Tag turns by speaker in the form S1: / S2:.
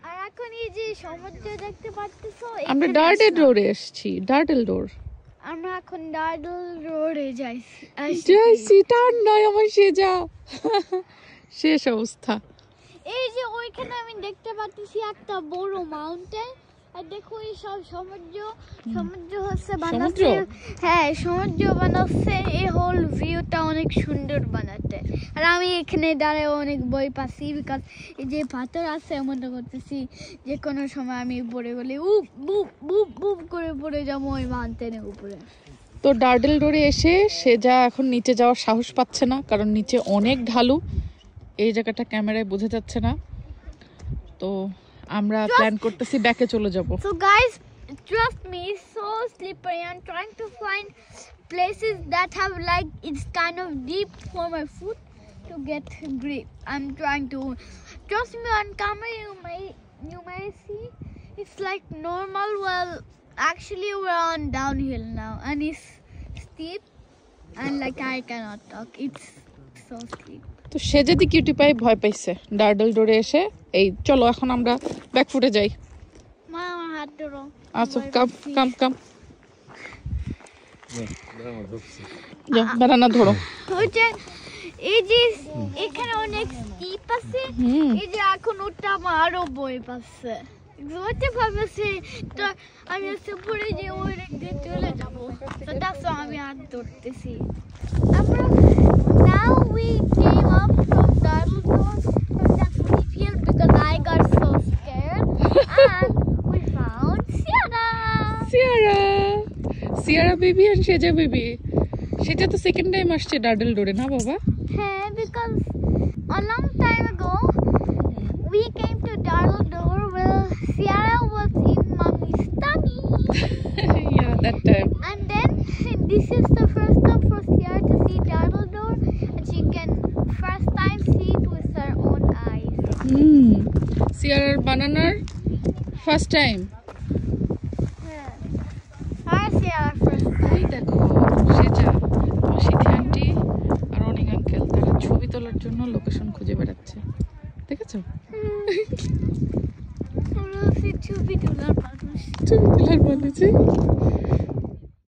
S1: আর এখন এই যে সমুদ্র দেখতে পাচ্ছো,
S2: আমরা ডার্ডেল রোডে এসেছি। ডার্ডেল রোড,
S1: আমরা এখন ডার্ডেল রোডে
S2: যাইছি। ঠান্ডায় আমার সেজা শেষ অবস্থা।
S1: এই যে ওইখানে আমি দেখতে পাচ্ছি একটা বড় মাউন্টেন, আর দেখো এই সব সমুদ্র হচ্ছে বানাচ্ছে। হ্যাঁ, সমুদ্র বানাচ্ছে। এই হোল ভিউটা অনেক সুন্দর বানাতে। আর আমি এখানে দাঁড়ায় অনেক ভয় পাচ্ছি, বিকজ এই যে পাথর আছে, মনে করতেছি যে কোনো সময় আমি পড়ে গেলে উপ বুপ বুপ বুপ করে পড়ে যাবো ওই মাউন্টেনের উপরে।
S2: তো ডার্ডেল রোডে এসে সেজা এখন নিচে যাওয়ার সাহস পাচ্ছে না, কারণ নিচে অনেক ঢালু। এই জায়গাটা ক্যামেরায় বোঝা যাচ্ছে না, তো আমরা প্ল্যান করতেছি ব্যাকে চলে যাব।
S1: So guys, trust me, it's so slippery. I'm trying to find places that have like it's kind of deep for my foot to get grip. I'm trying to trust me on camera. You may see it's like normal. Well, actually we're on downhill now, and it's steep, and like I cannot talk. It's so steep.
S2: তো সে যদি cutie pie ভয় পাইছে ডার্ডেল রোডে এসে। এই চলো এখন আমরা ব্যাকফুটে যাই।
S1: মা আমার হাত ধরো।
S2: আচ্ছা, কাম কাম কাম, বেড়ানা ধরো।
S1: ওই যে এই যে এখানে অনেক স্টিপ আছে, এই যে এখন ওটা আমার আরো বই পাচ্ছে। ওইতে ভাবছি তো আমি হচ্ছে পরে যে ওই দিকে চলে যাবো, তো দেখো আমি হাত ধরতেছি। আমরা now we came up from Darmstadt from that field because I got so scared and we found
S2: Sierra baby আর সেজা বেবি। সেটা তো সেকেন্ড টাইম আসছে ডার্ডেল রোডে, না বাবা?
S1: হ্যাঁ, because a long time ago we came to Darrell Door where Sierra was in mommy's tummy.
S2: Yeah, that time.
S1: And then this is the first time for Sierra to see Darrell Door, and she can first time see it with her own eyes.
S2: সিয়ারার বানানার first time.
S1: Hi Sierra, first time.
S2: এই দেখো সেজা, তোমার সিথি aunty আর অনিক uncle তারা ছবি তোলার জন্য location খুঁজে বেড়াচ্ছে, দেখেছো?
S1: ছবি তোলার মানুষ।
S2: ছবি তোলার মানুষ।